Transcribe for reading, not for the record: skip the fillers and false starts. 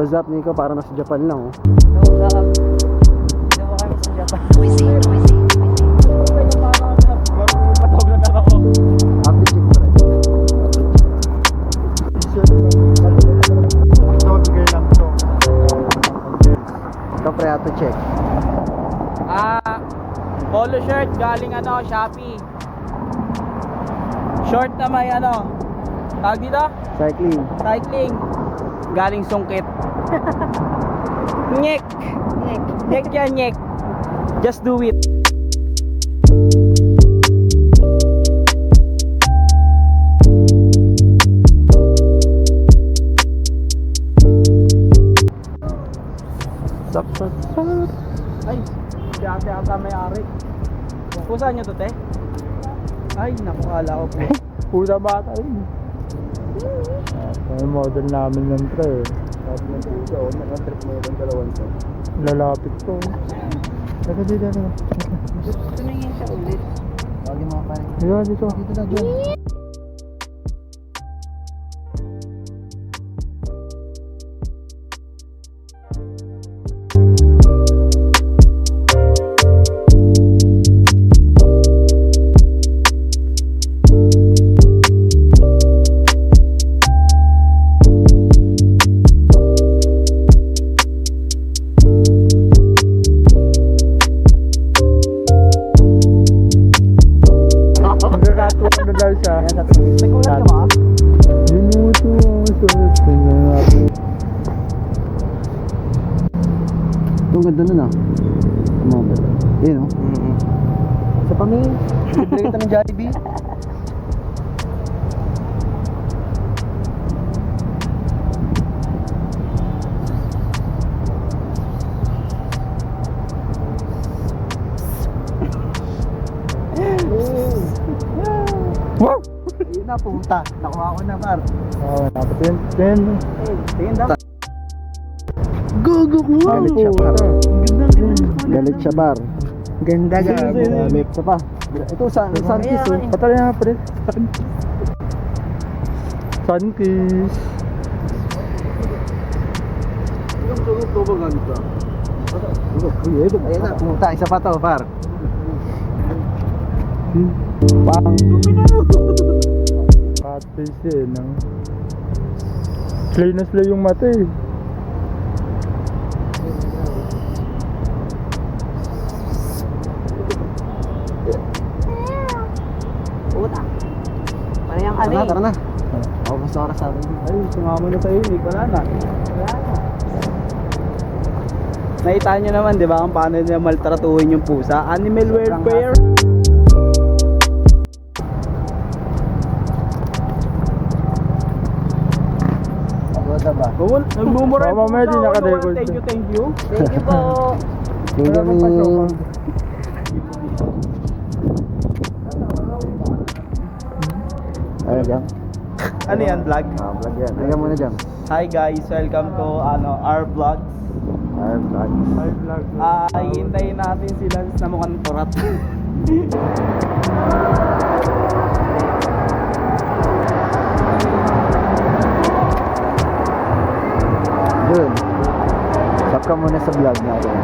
What's up, Nico? Para nasa Japan lang, oh. Wala kami sa Japan. Noisy. Patog na ako. Happy chick pa rin. Dogger lang to. Ito, pre, ato check. Polo shirt galing Shopee. Short na may tawag dito? Cycling. Galing Sungkit. Nyek. Nyek yan, nyek. Just do it. Sak. Ay, si ate ata may-ari. Kung saan nyo to, te? Ay, naku, kala ko po. Pusa bata yun. Yung model namin ng pre. Sabi ng puso, oh. Nakatrip mo yung dalawang to. Lalapit ko. Teka dito. Tumingin siya ulit. Huwag yung mga pare. Dito. Dito na, John. Magkakatuwa na daw siya. Nagkulat ka ba? Minuto ang sulit na natin. Ito, ganda nun, ah. Yun, oh. Sa pamingin. Libre kita ng Jollibee. Wow! Ayun na, puta. Nakuha ko na, par. Dapat yun. Tingin daw. Gugu ko. Galit siya, par. Galit siya, par. Ganda Galit siya pa. Ito, Sunkiss, oh. Patay na pre. Sunkiss. Ayun na, puta. Isa pa to, par. Pang. Catfish eh, no? Slay na slay yung mata eh. Puta. Parang Tara na. Ako mas oras sa akin. Ay, sumama na tayo. Wala na. Nakita nyo naman, di ba, kung paano nila maltratuhin yung pusa? Animal welfare. Wala ba? Nagmumura yung Mamaya din pusa. naka-record. Thank you. Thank you po. Benjamin. Ayun, dyan. Ano yan, vlog? Vlog yan. Ayun muna dyan. Hi guys, welcome to our vlog. Our vlog. Ay, vlog. Hintayin natin si Lance na mukhang turat. Dun. Stop ka muna sa vlog natin.